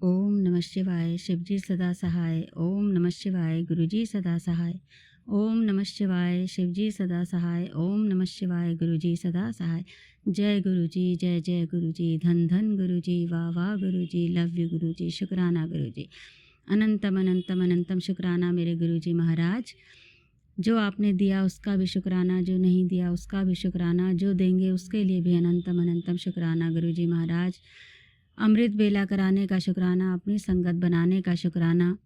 ओम नमः शिवाय शिवजी सदा सहाय। ओम नमः शिवाय गुरुजी सदा सहाय। ओम नमः शिवाय शिवजी सदा सहाय। ओम नमः शिवाय गुरुजी सदा सहाय। जय गुरुजी, जय जय गुरुजी, धन धन गुरुजी, वाह वाह गुरुजी, लव यू गुरुजी, शुक्राना गुरुजी, अनंतम अनंतम अनंतम शुक्राना मेरे गुरुजी महाराज। जो आपने दिया उसका भी शुक्राना, जो नहीं दिया उसका भी शुक्राना, जो देंगे उसके लिए भी अनंतम अनंतम शुक्राना गुरुजी महाराज। अमृत बेला कराने का शुक्राना, अपनी संगत बनाने का शुक्राना,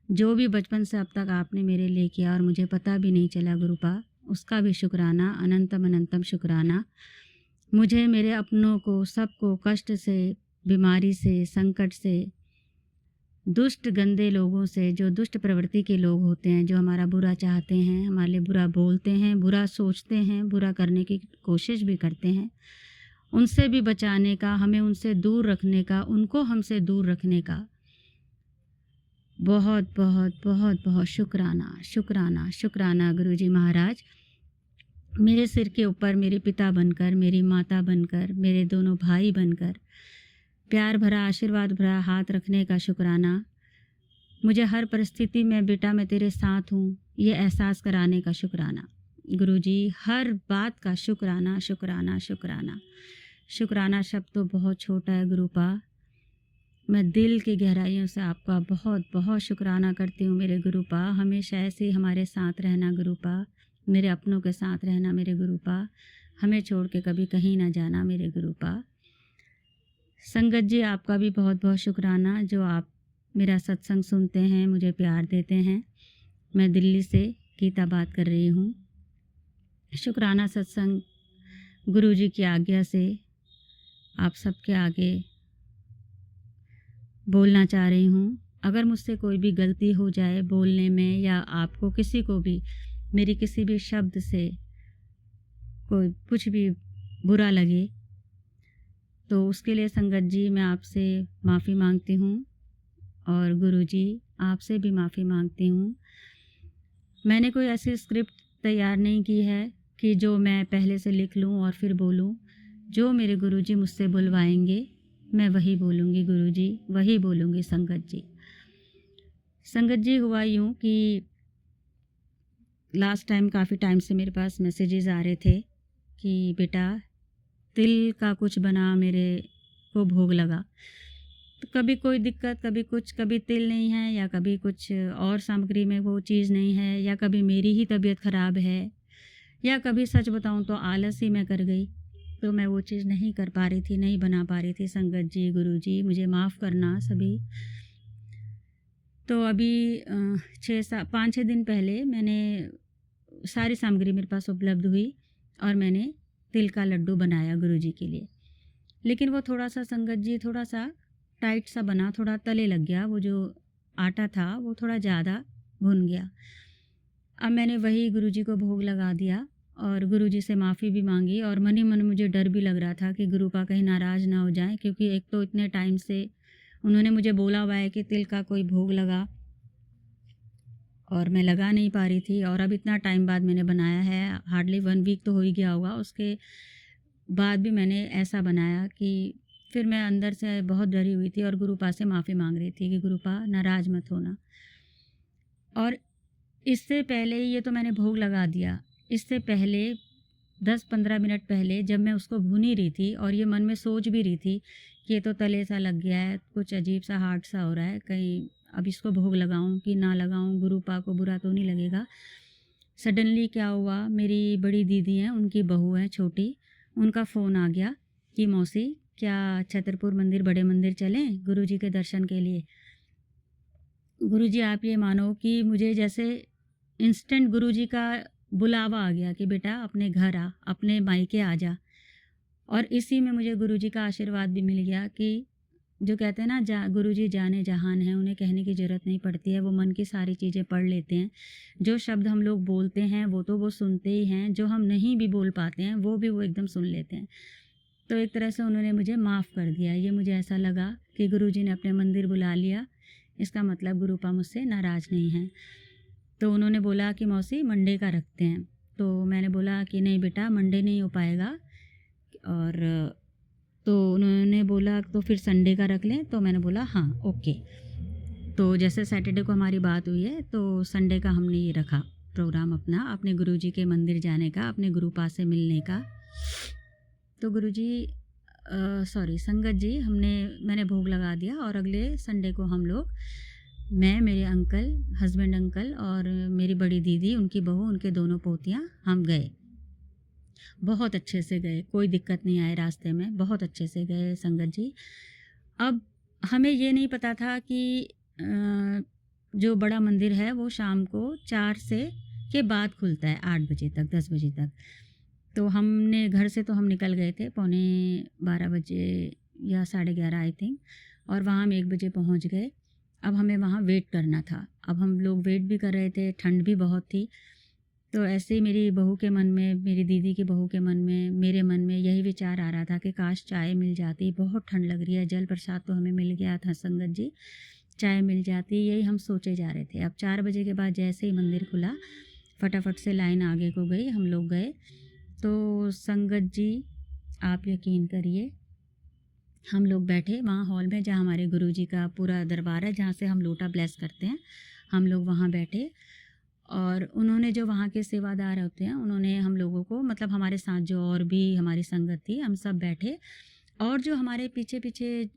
जो भी बचपन से अब तक आपने मेरे लिए किया और मुझे पता भी नहीं चला गुरुपा, उसका भी शुक्राना, अनंतम अनंतम शुक्राना। मुझे, मेरे अपनों को, सबको कष्ट से, बीमारी से, संकट से, दुष्ट गंदे लोगों से, जो दुष्ट प्रवृत्ति के लोग होते हैं, जो हमारा बुरा चाहते हैं, हमारे लिए बुरा बोलते हैं, बुरा सोचते हैं, बुरा करने की कोशिश भी करते हैं, उनसे भी बचाने का, हमें उनसे दूर रखने का, उनको हमसे दूर रखने का बहुत बहुत बहुत बहुत शुक्राना शुक्राना शुक्राना गुरुजी महाराज। मेरे सिर के ऊपर मेरे पिता बनकर, मेरी माता बनकर, मेरे दोनों भाई बनकर प्यार भरा, आशीर्वाद भरा हाथ रखने का शुक्राना। मुझे हर परिस्थिति में बेटा मैं तेरे साथ हूँ ये एहसास कराने का शुक्राना गुरुजी। हर बात का शुक्राना शुक्राना शुक्राना। शुक्राना शब्द तो बहुत छोटा है गुरुपा। मैं दिल की गहराइयों से आपका बहुत बहुत शुक्राना करती हूँ मेरे गुरुपा। हमेशा ऐसे ही हमारे साथ रहना गुरुपा, मेरे अपनों के साथ रहना मेरे गुरुपा, हमें छोड़ के कभी कहीं ना जाना मेरे गुरुपा। संगत जी आपका भी बहुत बहुत शुक्राना, जो आप मेरा सत्संग सुनते हैं, मुझे प्यार देते हैं। मैं दिल्ली से गीता बात कर रही हूँ। शुक्राना सत्संग गुरुजी की आज्ञा से आप सबके आगे बोलना चाह रही हूँ। अगर मुझसे कोई भी गलती हो जाए बोलने में, या आपको किसी को भी मेरी किसी भी शब्द से कोई कुछ भी बुरा लगे, तो उसके लिए संगत जी मैं आपसे माफ़ी मांगती हूँ, और गुरुजी आपसे भी माफ़ी मांगती हूँ। मैंने कोई ऐसी स्क्रिप्ट तैयार नहीं की है कि जो मैं पहले से लिख लूँ और फिर बोलूँ। जो मेरे गुरुजी मुझसे बुलवाएंगे मैं वही बोलूँगी गुरुजी, वही बोलूँगी संगत जी। संगत जी हुआ यूँ कि लास्ट टाइम काफ़ी टाइम से मेरे पास मैसेजेस आ रहे थे कि बेटा तिल का कुछ बना, मेरे को भोग लगा। तो कभी कोई दिक्कत, कभी कुछ, कभी तिल नहीं है, या कभी कुछ और सामग्री में वो चीज़ नहीं है, या कभी मेरी ही तबीयत ख़राब है, या कभी सच बताऊँ तो आलस ही मैं कर गई, तो मैं वो चीज़ नहीं कर पा रही थी, नहीं बना पा रही थी। संगत जी, गुरुजी मुझे माफ़ करना सभी। तो अभी 5-6 दिन पहले मैंने सारी सामग्री मेरे पास उपलब्ध हुई और मैंने तिल का लड्डू बनाया गुरुजी के लिए। लेकिन वो थोड़ा सा संगत जी थोड़ा सा टाइट सा बना, थोड़ा तले लग गया। वो जो आटा था वो थोड़ा ज़्यादा भुन गया। अब मैंने वही गुरुजी को भोग लगा दिया और गुरुजी से माफ़ी भी मांगी, और मन ही मन मुझे डर भी लग रहा था कि गुरुपा कहीं नाराज़ ना हो जाए, क्योंकि एक तो इतने टाइम से उन्होंने मुझे बोला हुआ है कि तिल का कोई भोग लगा, और मैं लगा नहीं पा रही थी। और अब इतना टाइम बाद मैंने बनाया है, हार्डली 1 वीक तो हो ही गया होगा, उसके बाद भी मैंने ऐसा बनाया कि फिर मैं अंदर से बहुत डरी हुई थी और गुरुपा से माफ़ी मांग रही थी कि गुरुपा नाराज़ मत होना। और इससे पहले ये तो मैंने भोग लगा दिया, इससे पहले 10-15 मिनट पहले जब मैं उसको भून ही रही थी और ये मन में सोच भी रही थी कि ये तो तले सा लग गया है, कुछ अजीब सा हार्ड सा हो रहा है, कहीं अब इसको भोग लगाऊं कि ना लगाऊं, गुरुपा को बुरा तो नहीं लगेगा। सडनली क्या हुआ, मेरी बड़ी दीदी हैं, उनकी बहू है छोटी, उनका फ़ोन आ गया कि मौसी क्या छतरपुर मंदिर, बड़े मंदिर चलें गुरुजी के दर्शन के लिए। गुरुजी आप ये मानो कि मुझे जैसे इंस्टेंट गुरुजी का बुलावा आ गया कि बेटा अपने घर आ, अपने मायके आ जा। और इसी में मुझे गुरुजी का आशीर्वाद भी मिल गया कि जो कहते हैं ना, गुरुजी जाने जहान हैं, उन्हें कहने की ज़रूरत नहीं पड़ती है, वो मन की सारी चीज़ें पढ़ लेते हैं। जो शब्द हम लोग बोलते हैं वो तो वो सुनते ही हैं, जो हम नहीं भी बोल पाते हैं वो भी वो एकदम सुन लेते हैं। तो एक तरह से उन्होंने मुझे माफ़ कर दिया। ये मुझे ऐसा लगा कि गुरुजी ने अपने मंदिर बुला लिया, इसका मतलब गुरुपा मुझसे नाराज़ नहीं है। तो उन्होंने बोला कि मौसी मंडे का रखते हैं। तो मैंने बोला कि नहीं बेटा, मंडे नहीं हो पाएगा, और तो उन्होंने बोला तो फिर संडे का रख लें, तो मैंने बोला हाँ ओके। तो जैसे सैटरडे को हमारी बात हुई है तो संडे का हमने ये रखा प्रोग्राम अपना, अपने गुरुजी के मंदिर जाने का, अपने गुरुपा से मिलने का। तो गुरुजी सॉरी संगत जी मैंने भोग लगा दिया और अगले संडे को हम लोग, मैं, मेरे अंकल, हस्बैंड अंकल और मेरी बड़ी दीदी, उनकी बहू, उनके दोनों पोतियाँ, हम गए। बहुत अच्छे से गए, कोई दिक्कत नहीं आए रास्ते में, बहुत अच्छे से गए संगत जी। अब हमें ये नहीं पता था कि जो बड़ा मंदिर है वो शाम को 4 से के बाद खुलता है, 8 बजे तक, 10 बजे तक। तो हमने घर से तो हम निकल गए थे पौने 12 बजे या 11:30 आई थिंक, और वहाँ हम 1 बजे पहुँच गए। अब हमें वहाँ वेट करना था। अब हम लोग वेट भी कर रहे थे, ठंड भी बहुत थी। तो ऐसे ही मेरी बहू के मन में, मेरी दीदी की बहू के मन में, मेरे मन में यही विचार आ रहा था कि काश चाय मिल जाती, बहुत ठंड लग रही है, जल प्रसाद तो हमें मिल गया था संगत जी, चाय मिल जाती, यही हम सोचे जा रहे थे। अब 4 बजे के बाद जैसे ही मंदिर खुला, फटाफट से लाइन आगे को गई, हम लोग गए। तो संगत जी आप यकीन करिए, हम लोग बैठे वहाँ हॉल में जहाँ हमारे गुरुजी का पूरा दरबार है, जहाँ से हम लोटा ब्लेस करते हैं, हम लोग वहाँ बैठे। और उन्होंने जो वहाँ के सेवादार होते हैं, उन्होंने हम लोगों को, मतलब हमारे साथ जो और भी हमारी संगत थी, हम सब बैठे। और जो हमारे पीछे पीछे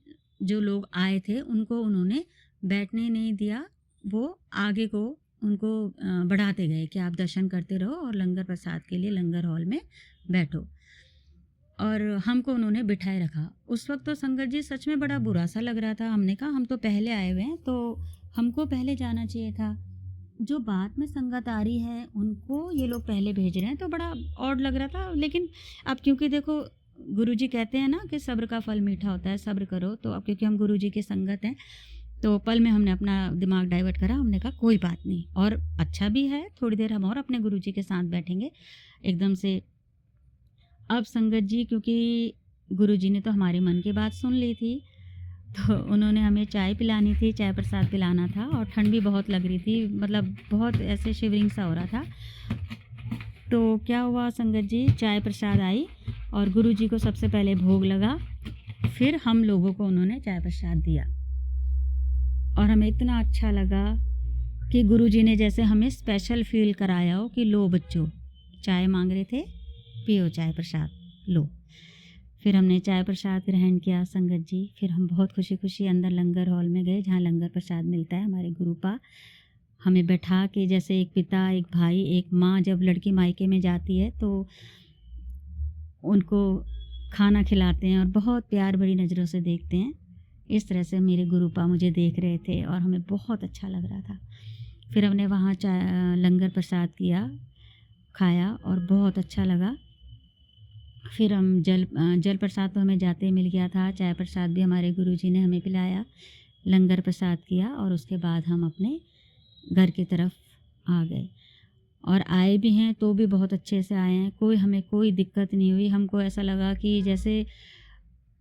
जो लोग आए थे उनको उन्होंने बैठने नहीं दिया, वो आगे को उनको बढ़ाते गए कि आप दर्शन करते रहो और लंगर प्रसाद के लिए लंगर हॉल में बैठो। और हमको उन्होंने बिठाए रखा। उस वक्त तो संगत जी सच में बड़ा बुरा सा लग रहा था। हमने कहा हम तो पहले आए हुए हैं, तो हमको पहले जाना चाहिए था। जो बाद में संगत आ रही है उनको ये लोग पहले भेज रहे हैं, तो बड़ा ऑड लग रहा था। लेकिन अब क्योंकि देखो गुरुजी कहते हैं ना कि सब्र का फल मीठा होता है, सब्र करो। तो अब क्योंकि हम गुरुजी की संगत हैं, तो पल में हमने अपना दिमाग डाइवर्ट करा। हमने कहा कोई बात नहीं, और अच्छा भी है, थोड़ी देर हम और अपने गुरुजी के साथ बैठेंगे एकदम से। अब संगत जी, क्योंकि गुरुजी ने तो हमारे मन की बात सुन ली थी, तो उन्होंने हमें चाय पिलानी थी, चाय प्रसाद पिलाना था, और ठंड भी बहुत लग रही थी, मतलब बहुत ऐसे शिवरिंग सा हो रहा था। तो क्या हुआ संगत जी, चाय प्रसाद आई और गुरुजी को सबसे पहले भोग लगा, फिर हम लोगों को उन्होंने चाय प्रसाद दिया। और हमें इतना अच्छा लगा कि गुरुजी ने जैसे हमें स्पेशल फील कराया हो कि लो बच्चों, चाय मांग रहे थे, पियो चाय प्रसाद, लो। फिर हमने चाय प्रसाद ग्रहण किया संगत जी। फिर हम बहुत खुशी खुशी अंदर लंगर हॉल में गए, जहाँ लंगर प्रसाद मिलता है। हमारे गुरुपा हमें बैठा के, जैसे एक पिता, एक भाई, एक माँ जब लड़की मायके में जाती है तो उनको खाना खिलाते हैं और बहुत प्यार भरी नज़रों से देखते हैं, इस तरह से मेरे गुरुपा मुझे देख रहे थे और हमें बहुत अच्छा लग रहा था। फिर हमने वहाँ लंगर प्रसाद किया, खाया और बहुत अच्छा लगा। फिर हम जल प्रसाद तो हमें जाते ही मिल गया था, चाय प्रसाद भी हमारे गुरुजी ने हमें पिलाया, लंगर प्रसाद किया, और उसके बाद हम अपने घर की तरफ आ गए। और आए भी हैं तो भी बहुत अच्छे से आए हैं, हमें कोई दिक्कत नहीं हुई। हमको ऐसा लगा कि जैसे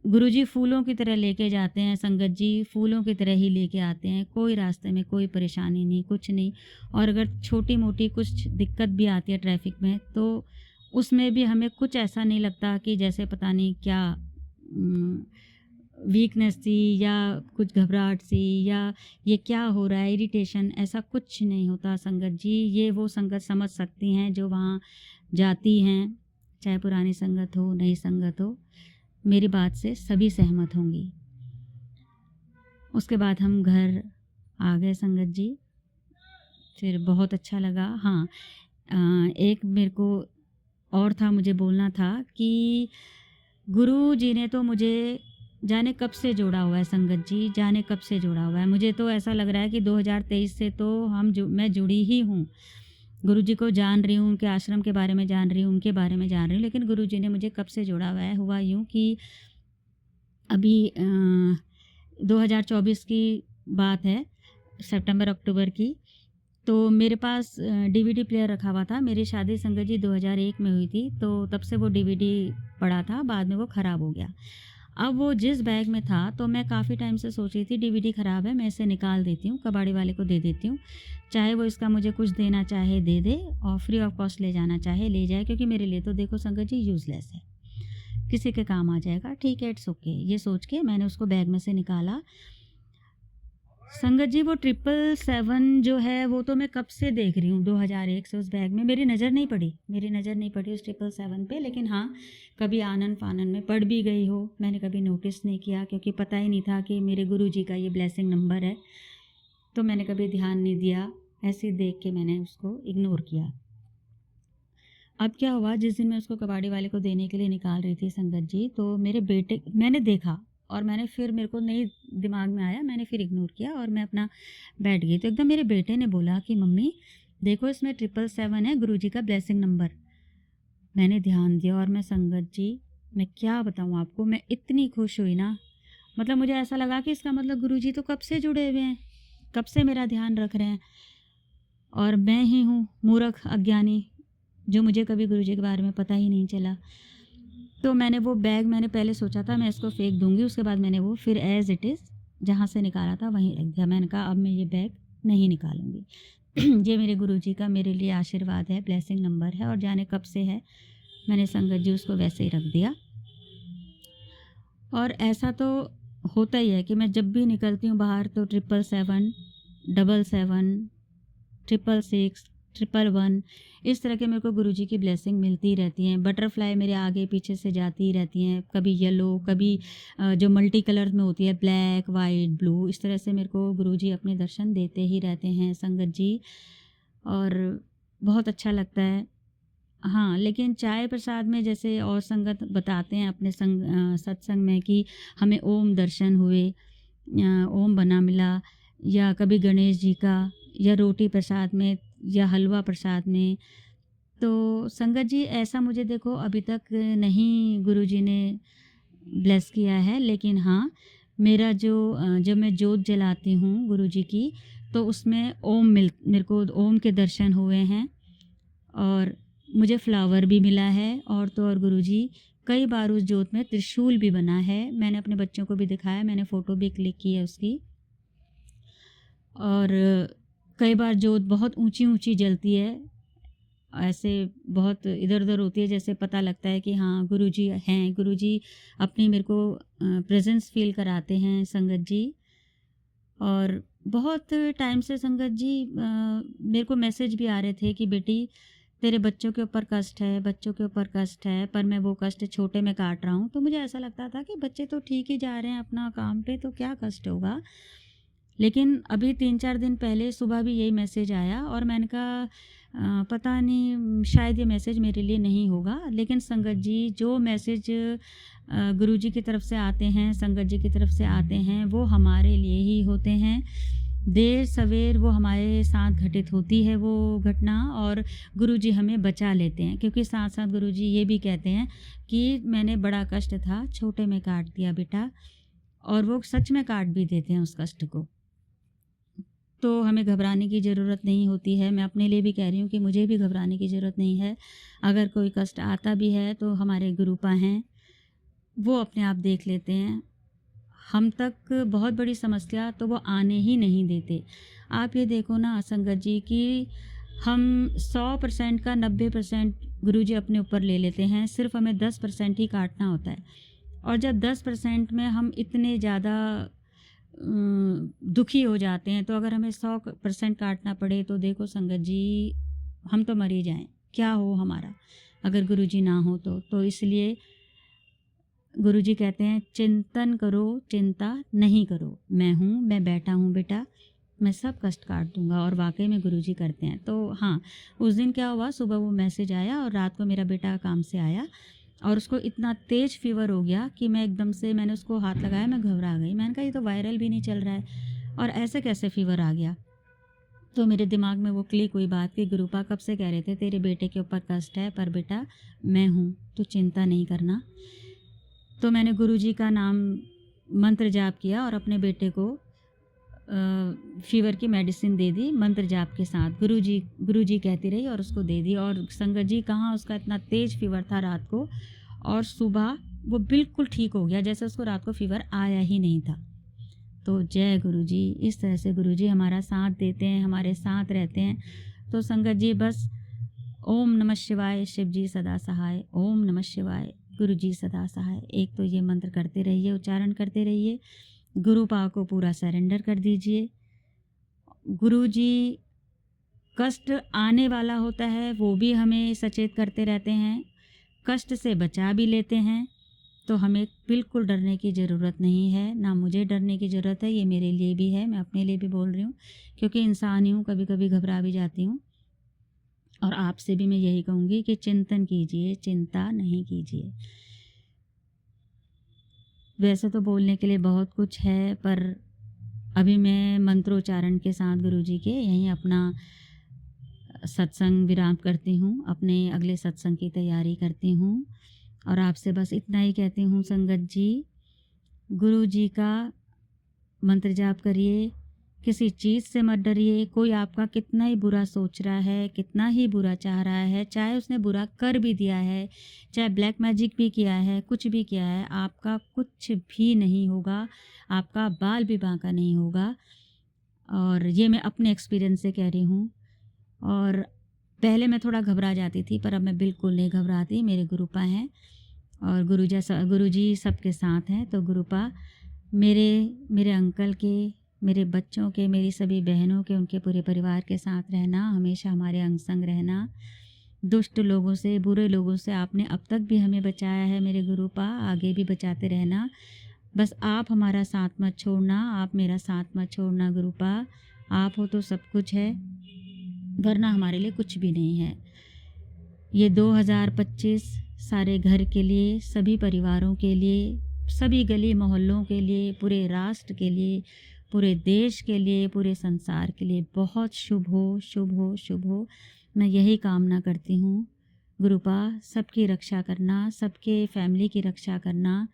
गुरुजी फूलों की तरह लेके जाते हैं, संगत जी फूलों की तरह ही लेके आते हैं, कोई रास्ते में कोई परेशानी नहीं, कुछ नहीं। और अगर छोटी मोटी कुछ दिक्कत भी आती है ट्रैफिक में, तो उसमें भी हमें कुछ ऐसा नहीं लगता कि जैसे पता नहीं क्या वीकनेस थी या कुछ घबराहट सी या ये क्या हो रहा है, इरिटेशन, ऐसा कुछ नहीं होता संगत जी। ये वो संगत समझ सकती हैं जो वहाँ जाती हैं, चाहे पुरानी संगत हो, नई संगत हो, मेरी बात से सभी सहमत होंगी। उसके बाद हम घर आ गए संगत जी। फिर बहुत अच्छा लगा। हाँ, एक मेरे को और था, मुझे बोलना था कि गुरु जी ने तो मुझे जाने कब से जोड़ा हुआ है संगत जी, जाने कब से जोड़ा हुआ है। मुझे तो ऐसा लग रहा है कि 2023 से तो मैं जुड़ी ही हूँ, गुरु जी को जान रही हूँ, उनके आश्रम के बारे में जान रही हूँ, उनके बारे में जान रही हूँ। लेकिन गुरु जी ने मुझे कब से जोड़ा हुआ है, हुआ यूँ कि अभी 2024 की बात है, सितंबर अक्टूबर की। तो मेरे पास डीवीडी प्लेयर रखा हुआ था। मेरी शादी संगत जी 2001 में हुई थी, तो तब से वो डीवीडी पड़ा था, बाद में वो ख़राब हो गया। अब वो जिस बैग में था, तो मैं काफ़ी टाइम से सोच रही थी डीवीडी ख़राब है, मैं इसे निकाल देती हूँ, कबाड़ी वाले को दे देती हूँ, चाहे वो इसका मुझे कुछ देना चाहे दे दे और फ्री ऑफ कॉस्ट ले जाना चाहे ले जाए, क्योंकि मेरे लिए तो देखो संगत जी यूज़लेस है। किसी के काम आ जाएगा, ठीक है, इट्स ओके। ये सोच के मैंने उसको बैग में से निकाला। संगत जी वो 777 जो है वो तो मैं कब से देख रही हूँ, 2001 से उस बैग में मेरी नज़र नहीं पड़ी उस 777 पे। लेकिन हाँ, कभी आनन फानन में पड़ भी गई हो, मैंने कभी नोटिस नहीं किया, क्योंकि पता ही नहीं था कि मेरे गुरुजी का ये ब्लेसिंग नंबर है, तो मैंने कभी ध्यान नहीं दिया, ऐसे ही देख के मैंने उसको इग्नोर किया। अब क्या हुआ, जिस दिन मैं उसको कबाड़ी वाले को देने के लिए निकाल रही थी संगत जी, तो मेरे बेटे, मैंने देखा और मैंने फिर, मेरे को नहीं दिमाग में आया, मैंने फिर इग्नोर किया और मैं अपना बैठ गई। तो एकदम मेरे बेटे ने बोला कि मम्मी देखो, इसमें 777 है, गुरुजी का ब्लेसिंग नंबर। मैंने ध्यान दिया और मैं संगत जी, मैं क्या बताऊँ आपको, मैं इतनी खुश हुई ना, मतलब मुझे ऐसा लगा कि इसका मतलब गुरुजी तो कब से जुड़े हुए हैं, कब से मेरा ध्यान रख रहे हैं, और मैं ही हूँ मूर्ख अज्ञानी, जो मुझे कभी गुरुजी के बारे में पता ही नहीं चला। तो मैंने वो बैग, मैंने पहले सोचा था मैं इसको फेंक दूंगी, उसके बाद मैंने वो फिर एज़ इट इज़ जहाँ से निकाला था वहीं रख दिया। मैंने कहा अब मैं ये बैग नहीं निकालूंगी। ये मेरे गुरुजी का मेरे लिए आशीर्वाद है, ब्लेसिंग नंबर है, और जाने कब से है, मैंने संगत जी उसको वैसे ही रख दिया। और ऐसा तो होता ही है कि मैं जब भी निकलती हूँ बाहर तो 777, 777, 666, 111, इस तरह के मेरे को गुरुजी की ब्लेसिंग मिलती ही रहती हैं। बटरफ्लाई मेरे आगे पीछे से जाती ही रहती हैं, कभी येलो, कभी जो मल्टी कलर में होती है, ब्लैक, वाइट, ब्लू, इस तरह से मेरे को गुरुजी अपने दर्शन देते ही रहते हैं संगत जी, और बहुत अच्छा लगता है। हाँ, लेकिन चाय प्रसाद में जैसे और संगत बताते हैं अपने सत्संग में कि हमें ओम दर्शन हुए, ओम बना मिला, या कभी गणेश जी का, या रोटी प्रसाद में, या हलवा प्रसाद में। तो संगत जी ऐसा मुझे देखो अभी तक नहीं गुरुजी ने ब्लेस किया है, लेकिन हाँ, मेरा जब मैं जोत जलाती हूँ गुरुजी की, तो उसमें मेरे को ओम के दर्शन हुए हैं, और मुझे फ्लावर भी मिला है, और तो और गुरुजी कई बार उस जोत में त्रिशूल भी बना है, मैंने अपने बच्चों को भी दिखाया, मैंने फ़ोटो भी क्लिक की है उसकी। और कई बार जोत बहुत ऊंची ऊंची जलती है, ऐसे बहुत इधर उधर होती है, जैसे पता लगता है कि हाँ गुरुजी हैं, गुरुजी अपनी मेरे को प्रेजेंस फील कराते हैं संगत जी। और बहुत टाइम से संगत जी मेरे को मैसेज भी आ रहे थे कि बेटी तेरे बच्चों के ऊपर कष्ट है, बच्चों के ऊपर कष्ट है, पर मैं वो कष्ट छोटे में काट रहा हूँ। तो मुझे ऐसा लगता था कि बच्चे तो ठीक ही जा रहे हैं अपना काम पे, तो क्या कष्ट होगा। लेकिन अभी 3-4 दिन पहले सुबह भी यही मैसेज आया, और मैंने कहा पता नहीं शायद ये मैसेज मेरे लिए नहीं होगा। लेकिन संगत जी जो मैसेज गुरुजी की तरफ से आते हैं, संगत जी की तरफ से आते हैं, वो हमारे लिए ही होते हैं। देर सवेर वो हमारे साथ घटित होती है वो घटना, और गुरुजी हमें बचा लेते हैं, क्योंकि साथ साथ गुरुजी ये भी कहते हैं कि मैंने बड़ा कष्ट था छोटे में काट दिया बेटा, और वो सच में काट भी देते हैं उस कष्ट को। तो हमें घबराने की ज़रूरत नहीं होती है। मैं अपने लिए भी कह रही हूँ कि मुझे भी घबराने की ज़रूरत नहीं है। अगर कोई कष्ट आता भी है तो हमारे गुरुपा हैं, वो अपने आप देख लेते हैं। हम तक बहुत बड़ी समस्या तो वो आने ही नहीं देते। आप ये देखो ना संगत जी कि हम 100% का 90% गुरुजी अपने ऊपर ले लेते हैं, सिर्फ हमें 10% ही काटना होता है। और जब 10% में हम इतने ज़्यादा दुखी हो जाते हैं, तो अगर हमें 100% काटना पड़े तो देखो संगत जी, हम तो मर ही जाएं, क्या हो हमारा अगर गुरुजी ना हो तो इसलिए गुरुजी कहते हैं चिंतन करो, चिंता नहीं करो, मैं हूँ, मैं बैठा हूँ बेटा, मैं सब कष्ट काट दूंगा। और वाकई में गुरुजी करते हैं। तो हाँ, उस दिन क्या हुआ, सुबह वो मैसेज आया और रात को मेरा बेटा काम से आया और उसको इतना तेज़ फीवर हो गया कि मैं एकदम से, मैंने उसको हाथ लगाया, मैं घबरा गई। मैंने कहा ये तो वायरल भी नहीं चल रहा है और ऐसे कैसे फीवर आ गया। तो मेरे दिमाग में वो क्लिक हुई बात कि गुरुपा कब से कह रहे थे तेरे बेटे के ऊपर कष्ट है, पर बेटा मैं हूँ, तो चिंता नहीं करना। तो मैंने गुरुजी का नाम मंत्र जाप किया और अपने बेटे को फीवर की मेडिसिन दे दी मंत्र जाप के साथ। गुरुजी कहती रही और उसको दे दी। और संगत जी कहाँ, उसका इतना तेज़ फीवर था रात को, और सुबह वो बिल्कुल ठीक हो गया, जैसे उसको रात को फीवर आया ही नहीं था। तो जय गुरुजी, इस तरह से गुरुजी हमारा साथ देते हैं, हमारे साथ रहते हैं। तो संगत जी बस ओम नमः शिवाय, शिव जी सदा सहाय, ओम नमः शिवाय, गुरु जी सदा सहाय। एक तो ये मंत्र करते रहिए, उच्चारण करते रहिए, गुरु पा को पूरा सरेंडर कर दीजिए। गुरु जी कष्ट आने वाला होता है वो भी हमें सचेत करते रहते हैं, कष्ट से बचा भी लेते हैं। तो हमें बिल्कुल डरने की ज़रूरत नहीं है, ना मुझे डरने की ज़रूरत है। ये मेरे लिए भी है, मैं अपने लिए भी बोल रही हूँ, क्योंकि इंसान ही हूँ, कभी कभी घबरा भी जाती हूँ। और आपसे भी मैं यही कहूँगी कि चिंतन कीजिए, चिंता नहीं कीजिए। वैसे तो बोलने के लिए बहुत कुछ है, पर अभी मैं मंत्रोच्चारण के साथ गुरुजी के यहीं अपना सत्संग विराम करती हूँ, अपने अगले सत्संग की तैयारी करती हूँ। और आपसे बस इतना ही कहती हूँ संगत जी, गुरु जी का मंत्र जाप करिए, किसी चीज़ से मत डरिए। कोई आपका कितना ही बुरा सोच रहा है, कितना ही बुरा चाह रहा है, चाहे उसने बुरा कर भी दिया है, चाहे ब्लैक मैजिक भी किया है, कुछ भी किया है, आपका कुछ भी नहीं होगा, आपका बाल भी बांका नहीं होगा। और ये मैं अपने एक्सपीरियंस से कह रही हूँ। और पहले मैं थोड़ा घबरा जाती थी, पर अब मैं बिल्कुल नहीं घबराती। मेरे गुरुपा हैं और गुरु जी सबके साथ हैं। तो गुरुपा मेरे अंकल के, मेरे बच्चों के, मेरी सभी बहनों के, उनके पूरे परिवार के साथ रहना, हमेशा हमारे अंग संग रहना। दुष्ट लोगों से, बुरे लोगों से आपने अब तक भी हमें बचाया है मेरे गुरुपा, आगे भी बचाते रहना। बस आप हमारा साथ मत छोड़ना, आप मेरा साथ मत छोड़ना गुरुपा। आप हो तो सब कुछ है, वरना हमारे लिए कुछ भी नहीं है। ये 2025 सारे घर के लिए, सभी परिवारों के लिए, सभी गली मोहल्लों के लिए, पूरे राष्ट्र के लिए, पूरे देश के लिए, पूरे संसार के लिए बहुत शुभ हो, शुभ हो, शुभ हो। मैं यही कामना करती हूँ गुरुपा। सबकी रक्षा करना, सबके फैमिली की रक्षा करना,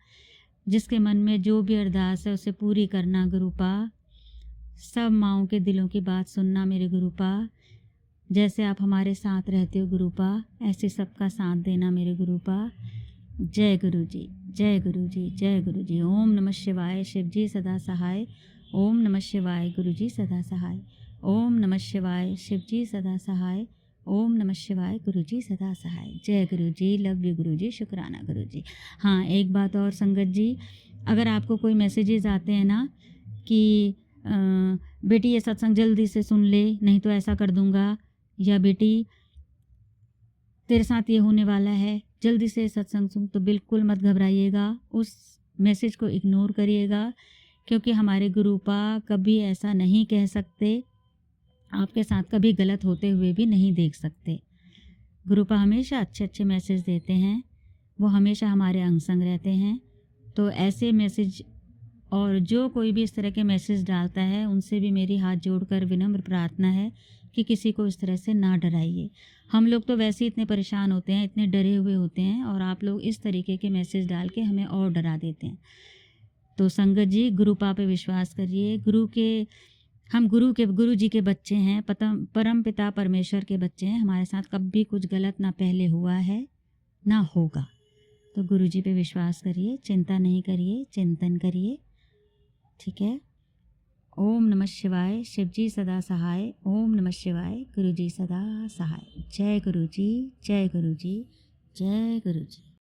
जिसके मन में जो भी अरदास है उसे पूरी करना गुरुपा। सब माँओं के दिलों की बात सुनना मेरे गुरुपा। जैसे आप हमारे साथ रहते हो गुरुपा, ऐसे सबका साथ देना मेरे गुरुपा। जय गुरु जी, जय गुरु जी, जय गुरु जी। ओम नमः शिवाय, शिव जी सदा सहाय। ओम नमः शिवाय, गुरु जी सदा सहाय। ओम नमः शिवाय, शिव जी सदा सहाय। ओम नमः शिवाय, गुरु जी सदा सहाय। जय गुरु जी, लव यू गुरु जी, शुक्राना गुरु जी। हाँ, एक बात और संगत जी, अगर आपको कोई मैसेजेस आते हैं ना कि बेटी ये सत्संग जल्दी से सुन ले, नहीं तो ऐसा कर दूंगा, या बेटी तेरे साथ ये होने वाला है, जल्दी से सत्संग सुन, तो बिल्कुल मत घबराइएगा, उस मैसेज को इग्नोर करिएगा। क्योंकि हमारे गुरुपा कभी ऐसा नहीं कह सकते, आपके साथ कभी गलत होते हुए भी नहीं देख सकते। गुरुपा हमेशा अच्छे अच्छे मैसेज देते हैं, वो हमेशा हमारे अंग संग रहते हैं। तो ऐसे मैसेज और जो कोई भी इस तरह के मैसेज डालता है, उनसे भी मेरी हाथ जोड़कर विनम्र प्रार्थना है कि किसी को इस तरह से ना डराइए। हम लोग तो वैसे ही इतने परेशान होते हैं, इतने डरे हुए होते हैं, और आप लोग इस तरीके के मैसेज डाल के हमें और डरा देते हैं। तो संगत जी, गुरुपा पे विश्वास करिए। हम गुरु जी के बच्चे हैं, परम पिता परमेश्वर के बच्चे हैं। हमारे साथ कभी कुछ गलत ना पहले हुआ है ना होगा। तो गुरु जी पे विश्वास करिए, चिंता नहीं करिए, चिंतन करिए, ठीक है। ओम नमः शिवाय, शिव जी सदा सहाय। ओम नमः शिवाय, गुरु जी सदा सहाय। जय गुरु जी, जय गुरु जी, जय गुरु जी।